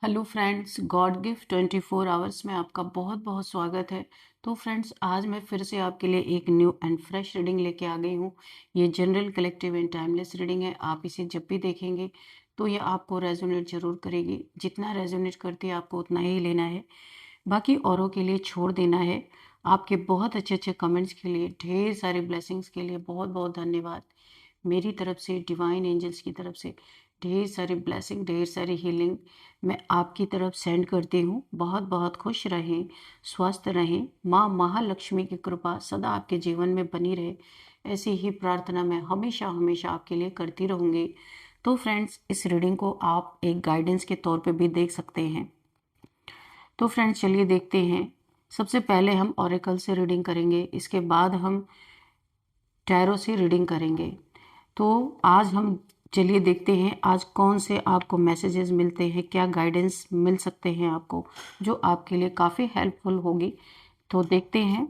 Hello friends, God gift 24 hours में आपका बहुत बहुत स्वागत है। तो फ्रेंड्स, आज मैं फिर से आपके लिए एक न्यू एंड फ्रेश रीडिंग लेके आ गई हूँ। ये general, collective and timeless reading है। आप इसे जब भी देखेंगे तो ये आपको रेजोनेट जरूर करेगी। जितना रेजोनेट करती है आपको उतना ही लेना है, बाकी औरों के लिए छोड़ देना है। आपके बहुत अच्छे अच्छे कमेंट्स के लिए, ढेर सारे ब्लेसिंग्स के लिए बहुत बहुत धन्यवाद। मेरी तरफ से, डिवाइन एंजल्स की तरफ से ढेर सारी ब्लेसिंग, ढेर सारी हीलिंग मैं आपकी तरफ सेंड करती हूँ। बहुत बहुत खुश रहें, स्वस्थ रहें। माँ महालक्ष्मी की कृपा सदा आपके जीवन में बनी रहे, ऐसी ही प्रार्थना मैं हमेशा हमेशा आपके लिए करती रहूँगी। तो फ्रेंड्स, इस रीडिंग को आप एक गाइडेंस के तौर पे भी देख सकते हैं। तो फ्रेंड्स, चलिए देखते हैं। सबसे पहले हम ऑरेकल से रीडिंग करेंगे, इसके बाद हम टैरो से रीडिंग करेंगे। तो आज हम चलिए देखते हैं आज कौन से आपको मैसेजेस मिलते हैं, क्या गाइडेंस मिल सकते हैं आपको, जो आपके लिए काफ़ी हेल्पफुल होगी। तो देखते हैं।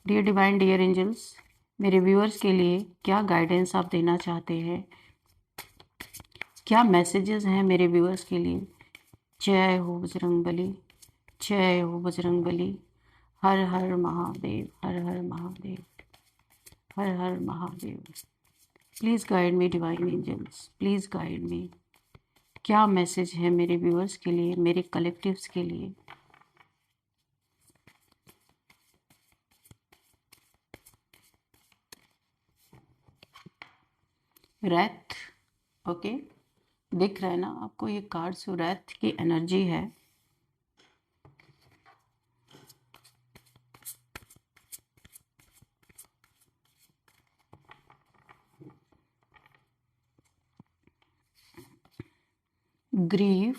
डियर डिवाइन, डियर एंजल्स, मेरे व्यूअर्स के लिए क्या गाइडेंस आप देना चाहते हैं, क्या मैसेजेस हैं मेरे व्यूअर्स के लिए। जय हो बजरंगबली, जय हो बजरंगबली। हर हर महादेव, हर हर महादेव, हर हर Mahadev. Please guide me divine angels, please guide me. क्या मैसेज है मेरे व्यूअर्स के लिए, मेरे कलेक्टिव्स के लिए। रैथ, ओके, दिख रहा है ना आपको ये कार्ड्स, रैथ की एनर्जी है। Grief,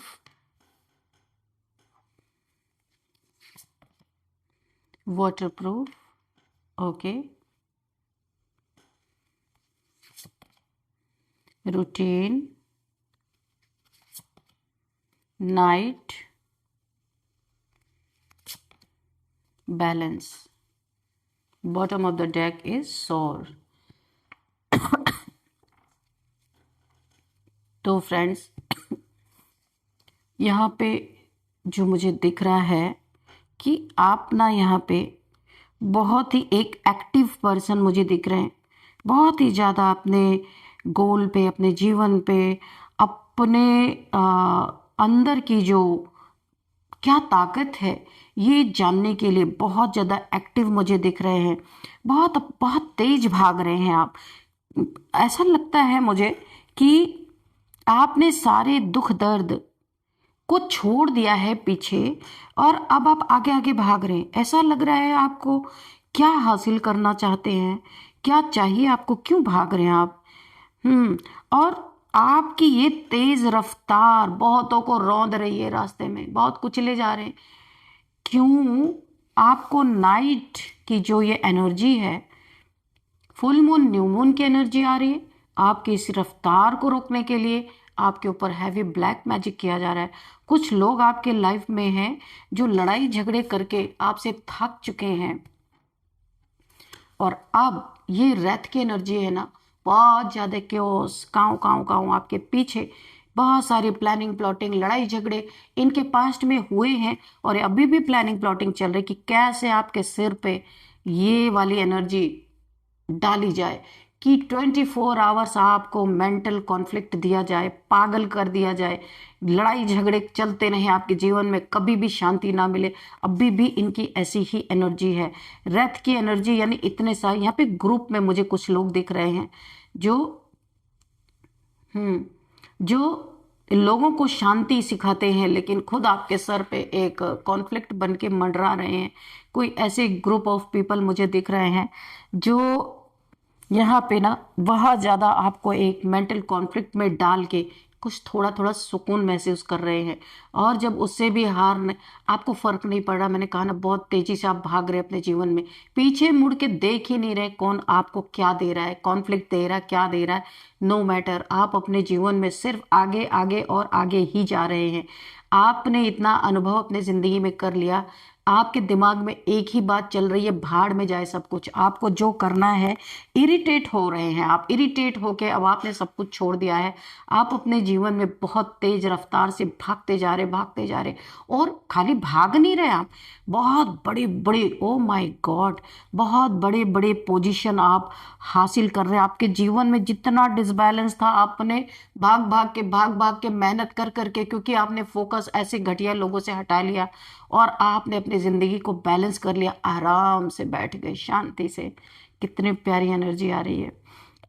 waterproof, okay, routine, night, balance. Bottom of the deck is सोर। तो फ्रेंड्स, यहाँ पे जो मुझे दिख रहा है कि आप ना यहाँ पे बहुत ही एक एक्टिव पर्सन मुझे दिख रहे हैं। बहुत ही ज़्यादा अपने गोल पे, अपने जीवन पे, अपने अंदर की जो क्या ताकत है ये जानने के लिए बहुत ज़्यादा एक्टिव मुझे दिख रहे हैं। बहुत बहुत तेज भाग रहे हैं आप। ऐसा लगता है मुझे कि आपने सारे दुख दर्द को छोड़ दिया है पीछे और अब आप आगे आगे भाग रहे हैं। ऐसा लग रहा है आपको। क्या हासिल करना चाहते हैं, क्या चाहिए आपको, क्यों भाग रहे हैं आप। और आपकी ये तेज रफ्तार बहुतों को रौंद रही है, रास्ते में बहुत कुचले जा रहे हैं। क्यों? आपको नाइट की जो ये एनर्जी है, फुल मून, न्यू मून की एनर्जी आ रही है। आपकी इस रफ्तार को रोकने के लिए आपके ऊपर हैवी ब्लैक मैजिक किया जा रहा है। कुछ लोग आपके लाइफ में हैं जो लड़ाई झगड़े करके आपसे थक चुके हैं, और अब ये रेत की एनर्जी है ना, बहुत ज्यादा क्योस, काऊ काऊ काऊ आपके पीछे बहुत सारी प्लानिंग, प्लॉटिंग, लड़ाई झगड़े इनके पास्ट में हुए हैं और अभी भी प्लानिंग प्लॉटिंग चल रही कि कैसे आपके सिर पे ये वाली एनर्जी डाली जाए कि 24 आवर्स आपको मेंटल कॉन्फ्लिक्ट दिया जाए, पागल कर दिया जाए, लड़ाई झगड़े चलते रहे आपके जीवन में, कभी भी शांति ना मिले। अभी भी इनकी ऐसी ही एनर्जी है, रथ की एनर्जी। यानी इतने सारे यहाँ पे ग्रुप में मुझे कुछ लोग दिख रहे हैं जो जो लोगों को शांति सिखाते हैं, लेकिन खुद आपके सर पे एक कॉन्फ्लिक्ट बन के मंडरा रहे हैं। कोई ऐसे ग्रुप ऑफ पीपल मुझे दिख रहे हैं जो यहाँ पे ना बहुत ज़्यादा आपको एक मेंटल कॉन्फ्लिक्ट में डाल के कुछ थोड़ा थोड़ा सुकून महसूस कर रहे हैं। और जब उससे भी आपको फर्क नहीं पड़ रहा, मैंने कहा ना, बहुत तेजी से आप भाग रहे हैं अपने जीवन में, पीछे मुड़ के देख ही नहीं रहे कौन आपको क्या दे रहा है, कॉन्फ्लिक्ट दे रहा है, क्या दे रहा है। नो मैटर, आप अपने जीवन में सिर्फ आगे आगे और आगे ही जा रहे हैं। आपने इतना अनुभव अपने जिंदगी में कर लिया, आपके दिमाग में एक ही बात चल रही है, भाड़ में जाए सब कुछ। आपको जो करना है, इरिटेट हो रहे हैं आप, इरिटेट होके अब आपने सब कुछ छोड़ दिया है। आप अपने जीवन में बहुत तेज रफ्तार से भागते जा रहे, और खाली भाग नहीं रहे आप, बहुत बड़े बड़े, ओ माय गॉड, बहुत बड़े बड़े पोजीशन आप हासिल कर रहे हैं। आपके जीवन में जितना डिसबैलेंस था, आपने भाग भाग के मेहनत कर करके, क्योंकि आपने फोकस ऐसे घटिया लोगों से हटा लिया और आपने अपनी जिंदगी को बैलेंस कर लिया। आराम से बैठ गए, शांति से। कितनी प्यारी एनर्जी आ रही है।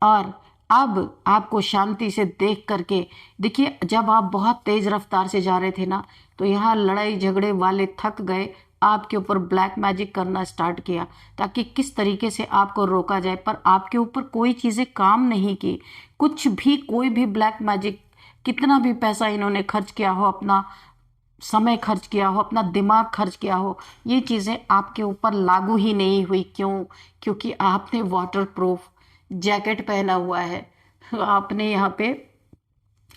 और अब आपको शांति से देख करके देखिए, जब आप बहुत तेज रफ्तार से जा रहे थे ना, तो यहाँ लड़ाई झगड़े वाले थक गए, आपके ऊपर ब्लैक मैजिक करना स्टार्ट किया ताकि किस तरीके से आपको रोका जाए, पर आपके ऊपर कोई चीजें काम नहीं की। कुछ भी, कोई भी ब्लैक मैजिक, कितना भी पैसा इन्होंने खर्च किया हो, अपना समय खर्च किया हो, अपना दिमाग खर्च किया हो, ये चीजें आपके ऊपर लागू ही नहीं हुई। क्यों? क्योंकि आपने वाटर प्रूफ जैकेट पहना हुआ है, आपने यहाँ पे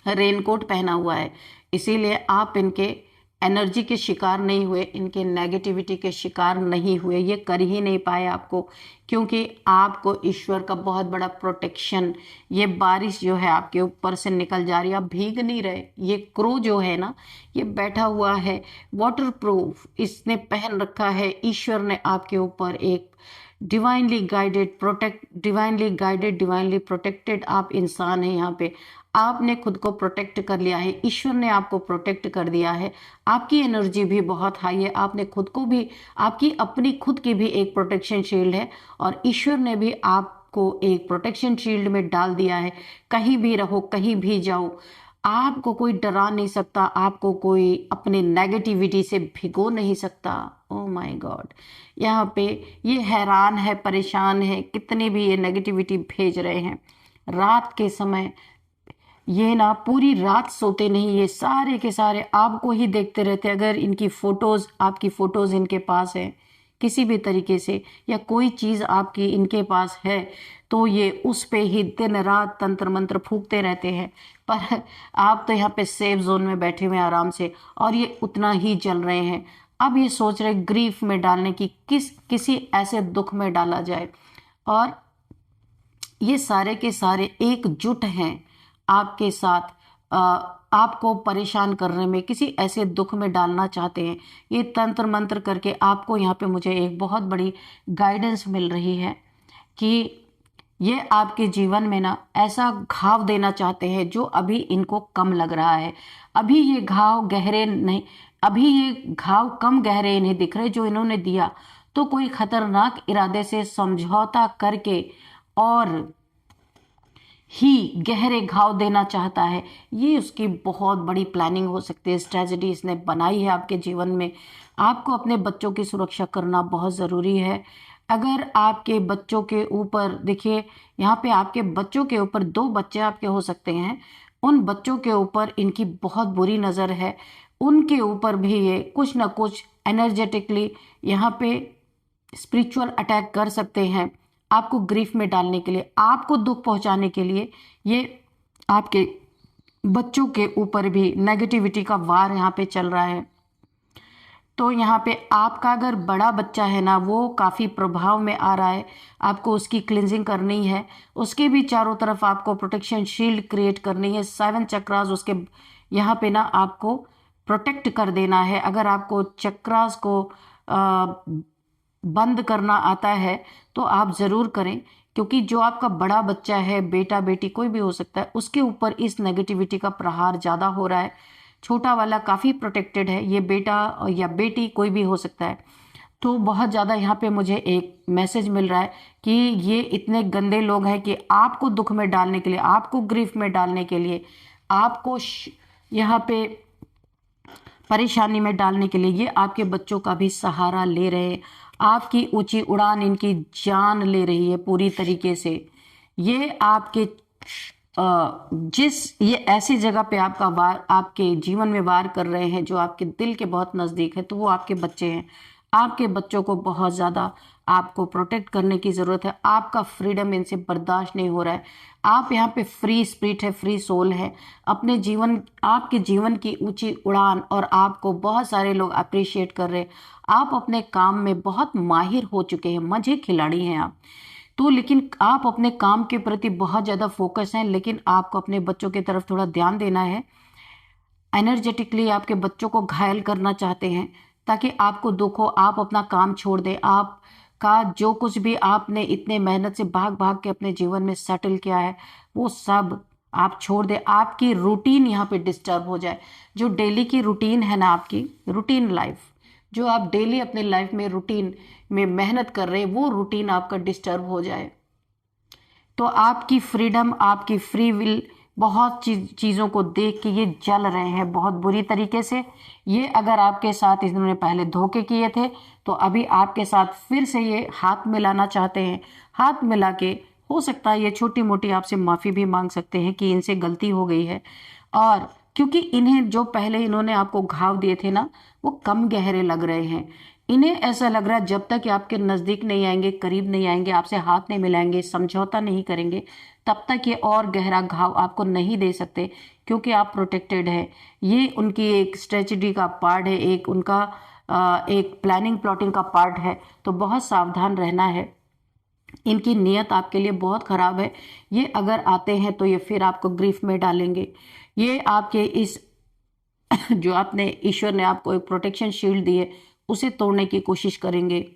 रेनकोट पहना हुआ है, इसीलिए आप इनके एनर्जी के शिकार नहीं हुए, इनके नेगेटिविटी के शिकार नहीं हुए, ये कर ही नहीं पाए आपको, क्योंकि आपको ईश्वर का बहुत बड़ा प्रोटेक्शन, ये बारिश जो है आपके ऊपर से निकल जा रही है, आप भीग नहीं रहे। ये क्रो जो है ना, ये बैठा हुआ है वाटर प्रूफ, इसने पहन रखा है, ईश्वर ने आपके ऊपर एक डिवाइनली गाइडेड, डिवाइनली प्रोटेक्टेड आप इंसान है। यहाँ पे आपने खुद को प्रोटेक्ट कर लिया है, ईश्वर ने आपको प्रोटेक्ट कर दिया है। आपकी एनर्जी भी बहुत हाई है, आपने खुद को भी, आपकी अपनी खुद की भी एक प्रोटेक्शन शील्ड है, और ईश्वर ने भी आपको एक प्रोटेक्शन शील्ड में डाल दिया है। कहीं भी रहो, कहीं भी जाओ, आपको कोई डरा नहीं सकता, आपको कोई अपने नेगेटिविटी से भिगो नहीं सकता। ओ माय गॉड, यहाँ पे ये हैरान है, परेशान है, कितने भी ये नेगेटिविटी भेज रहे हैं। रात के समय ये ना पूरी रात सोते नहीं, ये सारे के सारे आपको ही देखते रहते। अगर इनकी फोटोज, आपकी फोटोज इनके पास है किसी भी तरीके से, या कोई चीज आपकी इनके पास है, तो ये उस पे ही दिन रात तंत्र मंत्र फूकते रहते हैं। पर आप तो यहाँ पे सेफ जोन में बैठे हुए हैं आराम से, और ये उतना ही चल रहे हैं। अब ये सोच रहे ग्रीफ में डालने की, किसी ऐसे दुख में डाला जाए, और ये सारे के सारे एकजुट हैं आपके साथ, आपको परेशान करने में, किसी ऐसे दुख में डालना चाहते हैं। ये तंत्र मंत्र करके आपको यहाँ पे मुझे एक बहुत बड़ी गाइडेंस मिल रही है कि ये आपके जीवन में ना ऐसा घाव देना चाहते हैं जो अभी इनको कम लग रहा है। अभी ये घाव गहरे नहीं, अभी ये घाव कम गहरे इन्हें दिख रहे जो इन्होंने दिया, तो कोई खतरनाक इरादे से समझौता करके और ही गहरे घाव देना चाहता है। ये उसकी बहुत बड़ी प्लानिंग हो सकती है, स्ट्रेटजी इसने बनाई है आपके जीवन में। आपको अपने बच्चों की सुरक्षा करना बहुत ज़रूरी है। अगर आपके बच्चों के ऊपर, देखिए यहाँ पे आपके बच्चों के ऊपर, 2 बच्चे आपके हो सकते हैं, उन बच्चों के ऊपर इनकी बहुत बुरी नज़र है, उनके ऊपर भी ये कुछ ना कुछ एनर्जेटिकली यहाँ पे स्पिरिचुअल अटैक कर सकते हैं, आपको ग्रीफ में डालने के लिए, आपको दुख पहुंचाने के लिए। ये आपके बच्चों के ऊपर भी नेगेटिविटी का वार यहाँ पे चल रहा है। तो यहाँ पे आपका अगर बड़ा बच्चा है ना, वो काफ़ी प्रभाव में आ रहा है, आपको उसकी क्लिनजिंग करनी है, उसके भी चारों तरफ आपको प्रोटेक्शन शील्ड क्रिएट करनी है। 7 चक्रास उसके यहाँ पे ना आपको प्रोटेक्ट कर देना है। अगर आपको चक्रास को बंद करना आता है तो आप ज़रूर करें, क्योंकि जो आपका बड़ा बच्चा है, बेटा बेटी कोई भी हो सकता है, उसके ऊपर इस नेगेटिविटी का प्रहार ज़्यादा हो रहा है। छोटा वाला काफ़ी प्रोटेक्टेड है, ये बेटा या बेटी कोई भी हो सकता है। तो बहुत ज़्यादा यहाँ पे मुझे एक मैसेज मिल रहा है कि ये इतने गंदे लोग हैं कि आपको दुख में डालने के लिए, आपको ग्रीफ में डालने के लिए, आपको यहाँ पे परेशानी में डालने के लिए ये आपके बच्चों का भी सहारा ले रहे हैं। आपकी ऊंची उड़ान इनकी जान ले रही है पूरी तरीके से। ये आपके ये ऐसी जगह पे आपका वार, आपके जीवन में वार कर रहे हैं जो आपके दिल के बहुत नज़दीक है, तो वो आपके बच्चे हैं। आपके बच्चों को बहुत ज़्यादा आपको प्रोटेक्ट करने की ज़रूरत है। आपका फ्रीडम इनसे बर्दाश्त नहीं हो रहा है। आप यहाँ पे फ्री स्पिरिट है, फ्री सोल है। अपने जीवन, आपके जीवन की ऊंची उड़ान, और आपको बहुत सारे लोग अप्रिशिएट कर रहे हैं। आप अपने काम में बहुत माहिर हो चुके हैं, मजे खिलाड़ी हैं आप तो। लेकिन आप अपने काम के प्रति बहुत ज़्यादा फोकस हैं, लेकिन आपको अपने बच्चों की तरफ थोड़ा ध्यान देना है। एनर्जेटिकली आपके बच्चों को घायल करना चाहते हैं ताकि आपको दुख हो, आप अपना काम छोड़ दें। आपका जो कुछ भी आपने इतने मेहनत से भाग भाग के अपने जीवन में सेटल किया है, वो सब आप छोड़ दें। आपकी रूटीन यहाँ पे डिस्टर्ब हो जाए। जो डेली की रूटीन है ना, आपकी रूटीन लाइफ, जो आप डेली अपने लाइफ में रूटीन में मेहनत कर रहे हैं, वो रूटीन आपका डिस्टर्ब हो जाए। तो आपकी फ्रीडम, आपकी फ्री विल, बहुत चीज़ों को देख के ये जल रहे हैं बहुत बुरी तरीके से। ये अगर आपके साथ इन्होंने पहले धोखे किए थे, तो अभी आपके साथ फिर से ये हाथ मिलाना चाहते हैं। हाथ मिला के हो सकता है ये छोटी मोटी आपसे माफ़ी भी मांग सकते हैं कि इनसे गलती हो गई है। और क्योंकि इन्हें जो पहले इन्होंने आपको घाव दिए थे ना, वो कम गहरे लग रहे हैं। इन्हें ऐसा लग रहा है जब तक आपके नज़दीक नहीं आएंगे, करीब नहीं आएंगे, आपसे हाथ नहीं मिलाएंगे, समझौता नहीं करेंगे, तब तक ये और गहरा घाव आपको नहीं दे सकते, क्योंकि आप प्रोटेक्टेड है। ये उनकी एक स्ट्रेटजी का पार्ट है, एक उनका एक प्लानिंग प्लॉटिंग का पार्ट है। तो बहुत सावधान रहना है। इनकी नीयत आपके लिए बहुत खराब है। ये अगर आते हैं तो ये फिर आपको ग्रीफ में डालेंगे। ये आपके इस जो आपने, ईश्वर ने आपको एक प्रोटेक्शन शील्ड दी है, उसे तोड़ने की कोशिश करेंगे।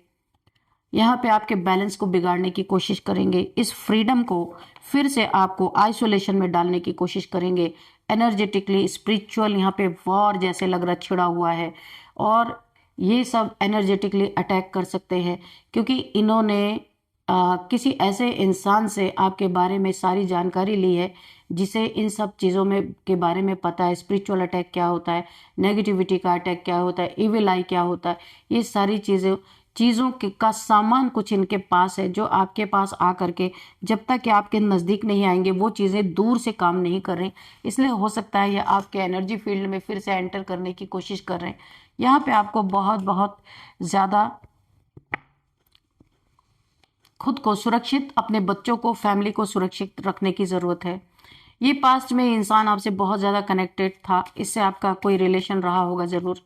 यहाँ पे आपके बैलेंस को बिगाड़ने की कोशिश करेंगे। इस फ्रीडम को फिर से आपको आइसोलेशन में डालने की कोशिश करेंगे। एनर्जेटिकली, स्पिरिचुअल यहाँ पे वॉर जैसे लग रहा छिड़ा हुआ है। और ये सब एनर्जेटिकली अटैक कर सकते हैं, क्योंकि इन्होंने किसी ऐसे इंसान से आपके बारे में सारी जानकारी ली है जिसे इन सब चीज़ों में के बारे में पता है। स्पिरिचुअल अटैक क्या होता है, नेगेटिविटी का अटैक क्या होता है, इविल आई क्या होता है, ये सारी चीज़ों का सामान कुछ इनके पास है, जो आपके पास आ करके जब तक कि आपके नज़दीक नहीं आएंगे, वो चीज़ें दूर से काम नहीं कर रही। इसलिए हो सकता है ये आपके एनर्जी फील्ड में फिर से एंटर करने की कोशिश कर रहे हैं। यहाँ पे आपको बहुत बहुत ज़्यादा खुद को सुरक्षित, अपने बच्चों को, फैमिली को सुरक्षित रखने की ज़रूरत है। ये पास्ट में इंसान आपसे बहुत ज़्यादा कनेक्टेड था, इससे आपका कोई रिलेशन रहा होगा ज़रूर।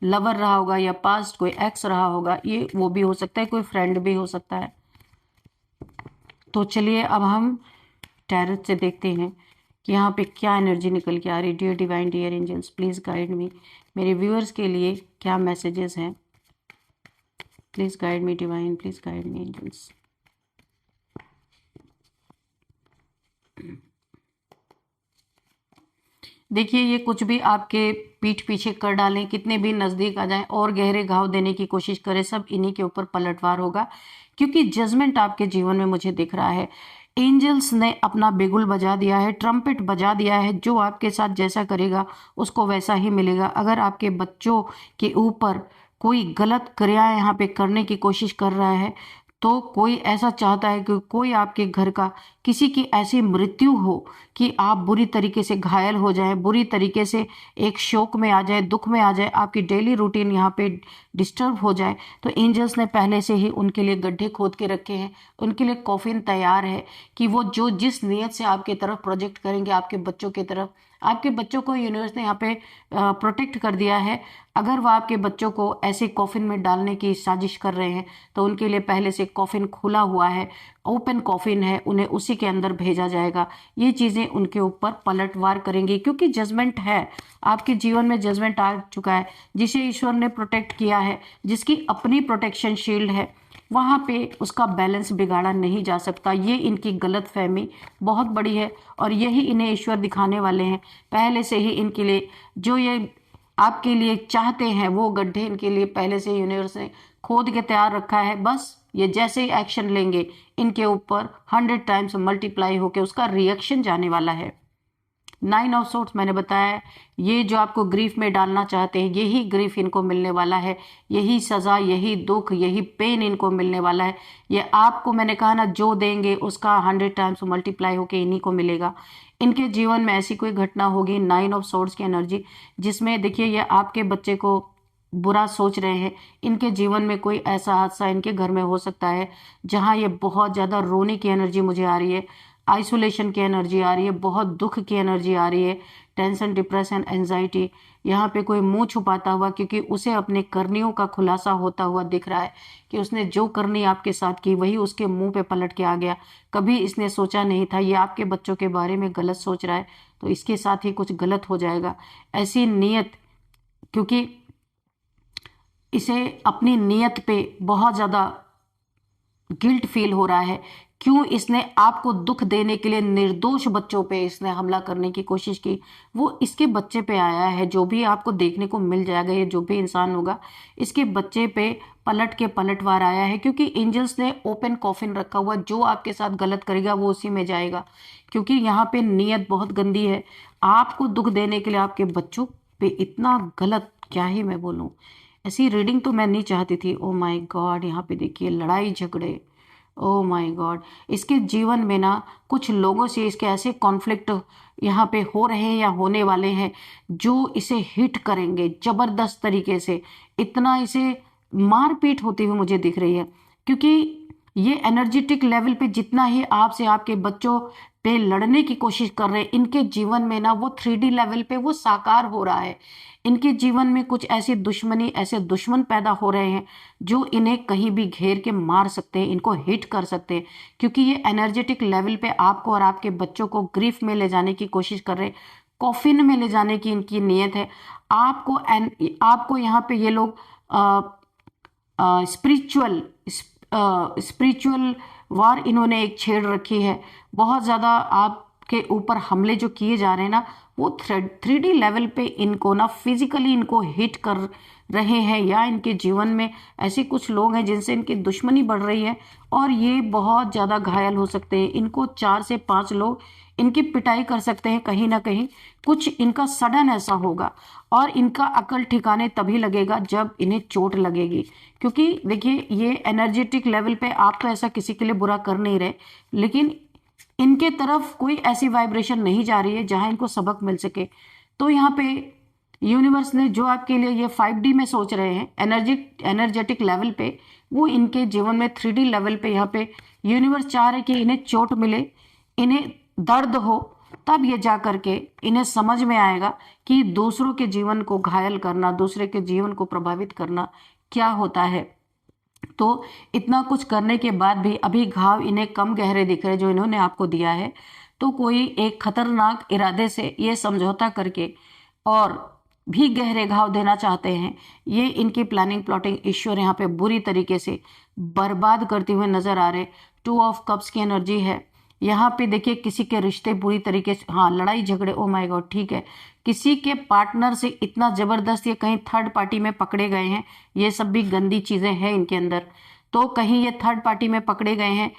लवर रहा होगा, या पास्ट कोई एक्स रहा होगा, ये वो भी हो सकता है, कोई फ्रेंड भी हो सकता है। तो चलिए अब हम टैरोट से देखते हैं कि यहाँ पे क्या एनर्जी निकल के आ रही है। Dear divine, dear angels, please guide me. मेरे व्यूअर्स के लिए क्या मैसेजेस हैं? Please guide me divine, please guide me angels. देखिए, ये कुछ भी आपके पीठ पीछे कर डालें, कितने भी नज़दीक आ जाएं और गहरे घाव देने की कोशिश करें, सब इन्हीं के ऊपर पलटवार होगा, क्योंकि जजमेंट आपके जीवन में मुझे दिख रहा है। एंजल्स ने अपना बिगुल बजा दिया है, ट्रम्पेट बजा दिया है। जो आपके साथ जैसा करेगा उसको वैसा ही मिलेगा। अगर आपके बच्चों के ऊपर कोई गलत क्रिया यहाँ पे करने की कोशिश कर रहा है, तो कोई ऐसा चाहता है कि कोई आपके घर का किसी की ऐसी मृत्यु हो कि आप बुरी तरीके से घायल हो जाएं, बुरी तरीके से एक शोक में आ जाए, दुख में आ जाए, आपकी डेली रूटीन यहाँ पे डिस्टर्ब हो जाए, तो एंजल्स ने पहले से ही उनके लिए गड्ढे खोद के रखे हैं। उनके लिए कॉफिन तैयार है कि वो जो जिस नीयत से आपके तरफ प्रोजेक्ट करेंगे, आपके बच्चों की तरफ, आपके बच्चों को यूनिवर्स ने यहाँ पे प्रोटेक्ट कर दिया है। अगर वह आपके बच्चों को ऐसे कॉफिन में डालने की साजिश कर रहे हैं, तो उनके लिए पहले से कॉफिन खुला हुआ है, ओपन कॉफिन है, उन्हें उसी के अंदर भेजा जाएगा। ये चीज़ें उनके ऊपर पलटवार करेंगी, क्योंकि जजमेंट है, आपके जीवन में जजमेंट आ चुका है। जिसे ईश्वर ने प्रोटेक्ट किया है, जिसकी अपनी प्रोटेक्शन शील्ड है, वहाँ पे उसका बैलेंस बिगाड़ा नहीं जा सकता। ये इनकी गलत फहमी बहुत बड़ी है, और यही इन्हें ईश्वर दिखाने वाले हैं। पहले से ही इनके लिए जो ये आपके लिए चाहते हैं, वो गड्ढे इनके लिए पहले से यूनिवर्स ने खोद के तैयार रखा है। बस ये जैसे ही एक्शन लेंगे, इनके ऊपर 100 टाइम्स मल्टीप्लाई होकर उसका रिएक्शन जाने वाला है। 9 ऑफ सोर्ट्स मैंने बताया, ये जो आपको ग्रीफ में डालना चाहते हैं, यही ग्रीफ इनको मिलने वाला है, यही सज़ा, यही दुख, यही पेन इनको मिलने वाला है। ये आपको, मैंने कहा ना, जो देंगे उसका 100 टाइम्स मल्टीप्लाई होकर इन्हीं को मिलेगा। इनके जीवन में ऐसी कोई घटना होगी, 9 ऑफ सोर्ट्स की एनर्जी, जिसमें देखिए ये आपके बच्चे को बुरा सोच रहे हैं। इनके जीवन में कोई ऐसा हादसा इनके घर में हो सकता है जहां ये बहुत ज़्यादा रोने की एनर्जी मुझे आ रही है, आइसोलेशन की एनर्जी आ रही है, बहुत दुख की एनर्जी आ रही है, टेंशन, डिप्रेशन, एंजाइटी। यहाँ पे कोई मुंह छुपाता हुआ, क्योंकि उसे अपने करनियों का खुलासा होता हुआ दिख रहा है कि उसने जो करनी आपके साथ की वही उसके मुंह पे पलट के आ गया। कभी इसने सोचा नहीं था ये आपके बच्चों के बारे में गलत सोच रहा है, तो इसके साथ ही कुछ गलत हो जाएगा, ऐसी नीयत। क्योंकि इसे अपनी नीयत पे बहुत ज़्यादा गिल्ट फील हो रहा है। क्यों इसने आपको दुख देने के लिए निर्दोष बच्चों पे इसने हमला करने की कोशिश की, वो इसके बच्चे पे आया है। जो भी आपको देखने को मिल जाएगा, ये जो भी इंसान होगा, इसके बच्चे पे पलट के पलटवार आया है। क्योंकि एंजल्स ने ओपन कॉफिन रखा हुआ, जो आपके साथ गलत करेगा वो उसी में जाएगा। क्योंकि यहाँ पे नीयत बहुत गंदी है, आपको दुख देने के लिए आपके बच्चों पे इतना गलत, क्या ही मैं बोलूँ। ऐसी रीडिंग तो मैं नहीं चाहती थी। ओ माय गॉड, यहाँ पे देखिए लड़ाई झगड़े। ओ माय गॉड, इसके जीवन में ना कुछ लोगों से इसके ऐसे कॉन्फ्लिक्ट यहाँ पे हो रहे हैं या होने वाले हैं जो इसे हिट करेंगे जबरदस्त तरीके से। इतना इसे मारपीट होती हुई मुझे दिख रही है। क्योंकि ये एनर्जेटिक लेवल पे जितना ही आपसे आपके बच्चों पे लड़ने की कोशिश कर रहे हैं, इनके जीवन में ना वो 3D लेवल पे वो साकार हो रहा है। इनके जीवन में कुछ ऐसी दुश्मनी, ऐसे दुश्मन पैदा हो रहे हैं जो इन्हें कहीं भी घेर के मार सकते हैं, इनको हिट कर सकते हैं। क्योंकि ये एनर्जेटिक लेवल पे आपको और आपके बच्चों को ग्रीफ में ले जाने की कोशिश कर रहे हैं, कॉफिन में ले जाने की इनकी नीयत है। आपको यहाँ पे ये लोग स्पिरिचुअल स्पिरिचुअल वार इन्होंने एक छेड़ रखी है। बहुत ज़्यादा आपके ऊपर हमले जो किए जा रहे हैं ना, वो 3D लेवल पे इनको ना फिजिकली इनको हिट कर रहे हैं, या इनके जीवन में ऐसे कुछ लोग हैं जिनसे इनकी दुश्मनी बढ़ रही है और ये बहुत ज़्यादा घायल हो सकते हैं। इनको 4 से 5 लोग इनकी पिटाई कर सकते हैं। कहीं ना कहीं कुछ इनका सडन ऐसा होगा और इनका अकल ठिकाने तभी लगेगा जब इन्हें चोट लगेगी। क्योंकि देखिए, ये एनर्जेटिक लेवल पे आप तो ऐसा किसी के लिए बुरा कर नहीं रहे, लेकिन इनके तरफ कोई ऐसी वाइब्रेशन नहीं जा रही है जहां इनको सबक मिल सके। तो यहाँ पे यूनिवर्स ने जो आपके लिए ये 5D में सोच रहे हैं एनर्जेटिक लेवल पे, वो इनके जीवन में 3D लेवल पे यहाँ पे यूनिवर्स चाह रहे कि इन्हें चोट मिले, इन्हें दर्द हो, तब ये जा करके इन्हें समझ में आएगा कि दूसरों के जीवन को घायल करना, दूसरे के जीवन को प्रभावित करना क्या होता है। तो इतना कुछ करने के बाद भी अभी घाव इन्हें कम गहरे दिख रहे जो इन्होंने आपको दिया है। तो कोई एक खतरनाक इरादे से ये समझौता करके और भी गहरे घाव देना चाहते हैं। ये इनकी प्लानिंग, प्लॉटिंग ईश्वर यहाँ पे बुरी तरीके से बर्बाद करते हुए नजर आ रहे। 2 ऑफ कप्स की एनर्जी है यहाँ पे। देखिए, किसी के रिश्ते बुरी तरीके से, हाँ, लड़ाई झगड़े, ओ माय गॉड, ठीक है। किसी के पार्टनर से इतना जबरदस्त ये कहीं थर्ड पार्टी में पकड़े गए हैं, ये सब भी गंदी चीजें हैं इनके अंदर। तो कहीं ये थर्ड पार्टी में पकड़े गए हैं,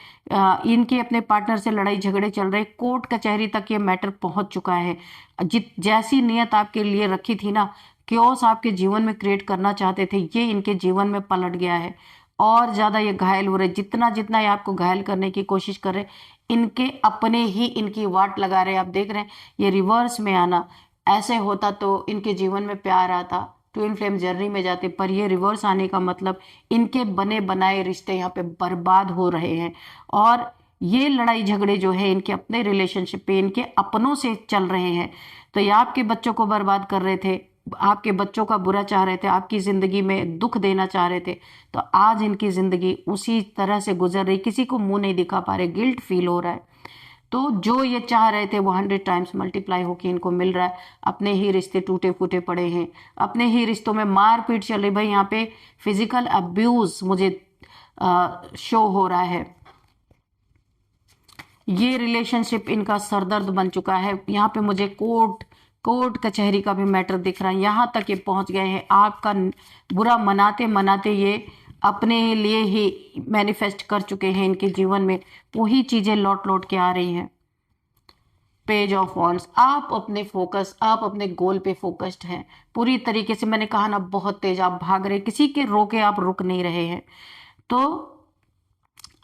इनके अपने पार्टनर से लड़ाई झगड़े चल रहे, कोर्ट कचहरी तक ये मैटर पहुंच चुका है। जैसी नियत आपके लिए रखी थी ना, क्योस आपके जीवन में क्रिएट करना चाहते थे, ये इनके जीवन में पलट गया है। और ज्यादा ये घायल हो रहे, जितना जितना ये आपको घायल करने की कोशिश कर रहे, इनके अपने ही इनकी वाट लगा रहे। आप देख रहे हैं ये रिवर्स में आना। ऐसे होता तो इनके जीवन में प्यार आता, ट्विन फ्लेम जर्नी में जाते, पर ये रिवर्स आने का मतलब इनके बने बनाए रिश्ते यहाँ पे बर्बाद हो रहे हैं। और ये लड़ाई झगड़े जो है इनके अपने रिलेशनशिप पे, इनके अपनों से चल रहे हैं। तो ये आपके बच्चों को बर्बाद कर रहे थे, आपके बच्चों का बुरा चाह रहे थे, आपकी जिंदगी में दुख देना चाह रहे थे। तो आज इनकी जिंदगी उसी तरह से गुजर रही, किसी को मुंह नहीं दिखा पा रहे, गिल्ट फील हो रहा है। तो जो ये चाह रहे थे वो 100 टाइम्स मल्टीप्लाई होके इनको मिल रहा है। अपने ही रिश्ते टूटे फूटे पड़े हैं, अपने ही रिश्तों में मारपीट चल रही। भाई यहाँ पे फिजिकल अब्यूज मुझे शो हो रहा है। ये रिलेशनशिप इनका सरदर्द बन चुका है। यहाँ पे मुझे कोर्ट कचहरी का भी मैटर दिख रहा है। यहाँ तक ये पहुंच गए हैं, आपका बुरा मनाते मनाते ये अपने लिए ही मैनिफेस्ट कर चुके हैं। इनके जीवन में वही चीजें लौट लौट के आ रही हैं। पेज ऑफ वॉन्ड्स, आप अपने फोकस, आप अपने गोल पे फोकस्ड हैं पूरी तरीके से। मैंने कहा ना, बहुत तेज आप भाग रहे, किसी के रोके आप रुक नहीं रहे हैं। तो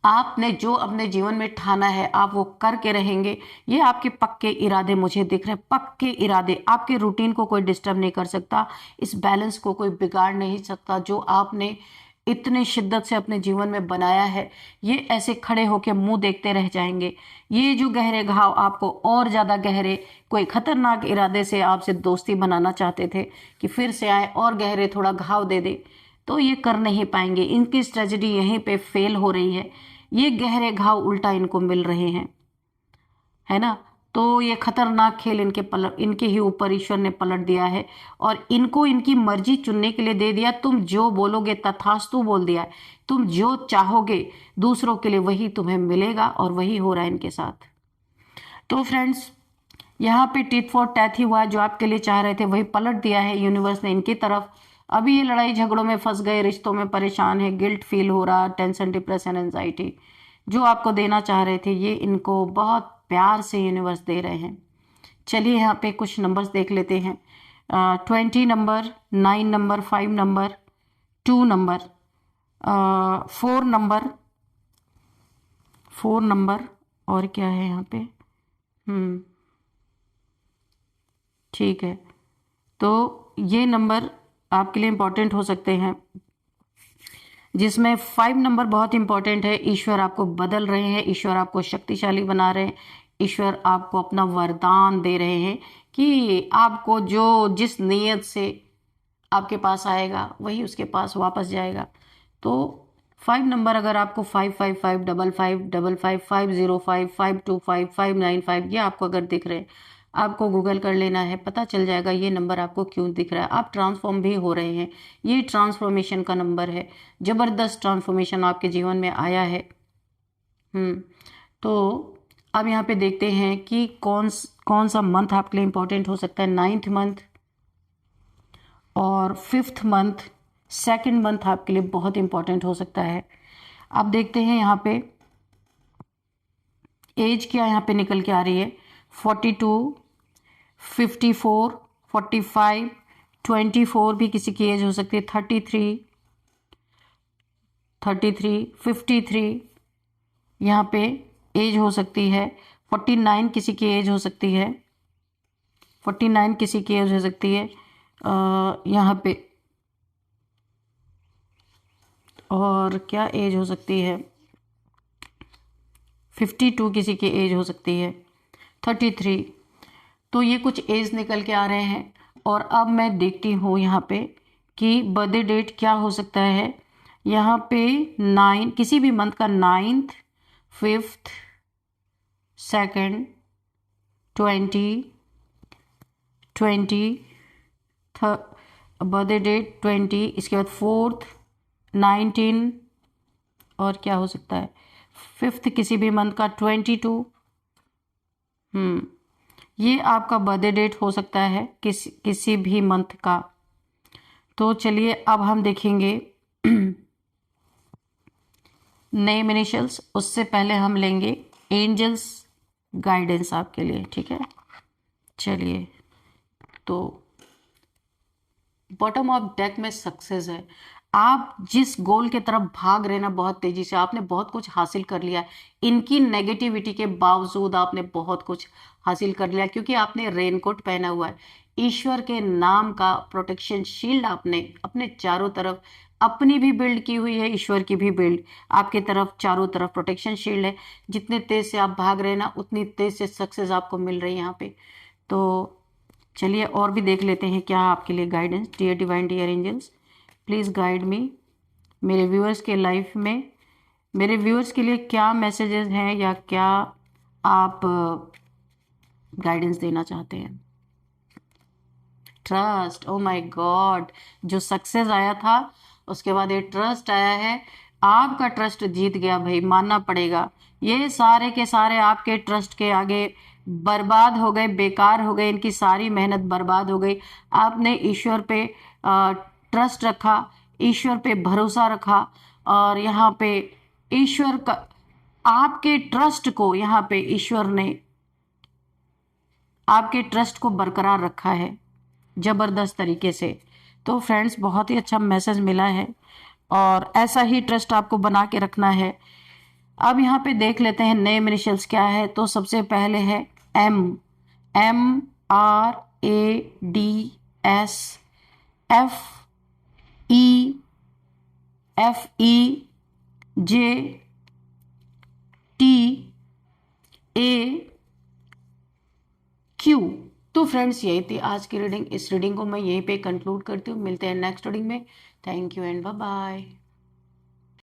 आपने जो अपने जीवन में ठाना है आप वो करके रहेंगे। ये आपके पक्के इरादे मुझे दिख रहे हैं, पक्के इरादे। आपके रूटीन को कोई डिस्टर्ब नहीं कर सकता, इस बैलेंस को कोई बिगाड़ नहीं सकता जो आपने इतने शिद्दत से अपने जीवन में बनाया है। ये ऐसे खड़े होकर मुंह देखते रह जाएंगे। ये जो गहरे घाव आपको और ज़्यादा गहरे, कोई खतरनाक इरादे से आपसे दोस्ती बनाना चाहते थे कि फिर से आए और गहरे थोड़ा घाव दे दे, तो ये कर नहीं पाएंगे। इनकी स्ट्रेटजी यहीं पे फेल हो रही है। ये गहरे घाव उल्टा इनको मिल रहे हैं, है ना। तो ये खतरनाक खेल इनके ही ऊपर ईश्वर ने पलट दिया है और इनको इनकी मर्जी चुनने के लिए दे दिया। तुम जो बोलोगे तथास्तु बोल दिया है। तुम जो चाहोगे दूसरों के लिए वही तुम्हें मिलेगा और वही हो रहा है इनके साथ। तो फ्रेंड्स, यहाँ पे टिट फॉर टैट ही हुआ। जो आपके लिए चाह रहे थे वही पलट दिया है यूनिवर्स ने इनकी तरफ। अभी ये लड़ाई झगड़ों में फंस गए, रिश्तों में परेशान है, गिल्ट फील हो रहा, टेंशन, डिप्रेशन, एंजाइटी। जो आपको देना चाह रहे थे ये इनको बहुत प्यार से यूनिवर्स दे रहे हैं। चलिए यहाँ पे कुछ नंबर्स देख लेते हैं। 20 number, 9 number, 5 number, 2 number, 4 number और क्या है यहाँ पे। ठीक है, तो ये नंबर आपके लिए इम्पोर्टेंट हो सकते हैं, जिसमें 5 नंबर बहुत इंपॉर्टेंट है। ईश्वर आपको बदल रहे हैं, ईश्वर आपको शक्तिशाली बना रहे हैं, ईश्वर आपको अपना वरदान दे रहे हैं कि आपको जो जिस नीयत से आपके पास आएगा वही उसके पास वापस जाएगा। तो 5 नंबर अगर आपको 555 55 55 505 525 595 ये आपको अगर दिख रहे हैं, आपको गूगल कर लेना है, पता चल जाएगा ये नंबर आपको क्यों दिख रहा है। आप ट्रांसफॉर्म भी हो रहे हैं, ये ट्रांसफॉर्मेशन का नंबर है। ज़बरदस्त ट्रांसफॉर्मेशन आपके जीवन में आया है। तो अब यहाँ पे देखते हैं कि कौन सा मंथ आपके लिए इम्पोर्टेंट हो सकता है। 9th मंथ और 5th मंथ, 2nd मंथ आपके लिए बहुत इम्पोर्टेंट हो सकता है। अब देखते हैं यहाँ पे एज क्या यहाँ पे निकल के आ रही है। 42, 54, 45, 24 भी किसी की एज हो सकती है। 33, 53 यहाँ पे एज हो सकती है। 49 किसी की एज हो सकती है। 49 किसी की एज हो सकती है यहाँ पे। और क्या एज हो सकती है। 52 किसी की एज हो सकती है। 33। तो ये कुछ एज निकल के आ रहे हैं। और अब मैं देखती हूँ यहाँ पे कि बर्थडे डेट क्या हो सकता है। यहाँ पे 9 किसी भी मंथ का 9th, 5th, 2nd, 20 birthday date 20, इसके बाद 4th, 19 और क्या हो सकता है 5th किसी भी मंथ का 22। ये आपका बर्थडे डेट हो सकता है किसी भी मंथ का। तो चलिए अब हम देखेंगे नेम इनिशियल्स। उससे पहले हम लेंगे एंजल्स गाइडेंस आपके लिए, ठीक है। चलिए, तो बॉटम ऑफ डेक में सक्सेस है। आप जिस गोल के तरफ भाग रहे ना बहुत तेजी से, आपने बहुत कुछ हासिल कर लिया है। इनकी नेगेटिविटी के बावजूद आपने बहुत कुछ हासिल कर लिया क्योंकि आपने रेनकोट पहना हुआ है। ईश्वर के नाम का प्रोटेक्शन शील्ड आपने अपने चारों तरफ, अपनी भी बिल्ड की हुई है, ईश्वर की भी बिल्ड आपके तरफ, चारों तरफ प्रोटेक्शन शील्ड है। जितने तेज से आप भाग रहे हैं ना उतनी तेज से सक्सेस आपको मिल रही है यहाँ पे। तो चलिए और भी देख लेते हैं क्या आपके लिए guidance. Dear divine, dear angels, please guide me. मेरे व्यूअर्स के लाइफ में, मेरे व्यूअर्स के लिए क्या मैसेजेस हैं या क्या आप गाइडेंस देना चाहते हैं। ट्रस्ट, ओ माय गॉड, जो सक्सेस आया था उसके बाद ये ट्रस्ट आया है। आपका ट्रस्ट जीत गया भाई, मानना पड़ेगा। ये सारे के सारे आपके ट्रस्ट के आगे बर्बाद हो गए, बेकार हो गए, इनकी सारी मेहनत बर्बाद हो गई। आपने ईश्वर पे ट्रस्ट रखा, ईश्वर पे भरोसा रखा और यहाँ पे ईश्वर का, आपके ट्रस्ट को यहाँ पे ईश्वर ने आपके ट्रस्ट को बरकरार रखा है ज़बरदस्त तरीके से। तो फ्रेंड्स, बहुत ही अच्छा मैसेज मिला है और ऐसा ही ट्रस्ट आपको बना के रखना है। अब यहाँ पे देख लेते हैं नेम इनिशियल्स क्या है। तो सबसे पहले है एम, MRADS, FEFEJTAQ। तो फ्रेंड्स यही थी आज की रीडिंग। इस रीडिंग को मैं यहीं पे कंक्लूड करती हूँ। मिलते हैं नेक्स्ट रीडिंग में। Thank you and bye bye.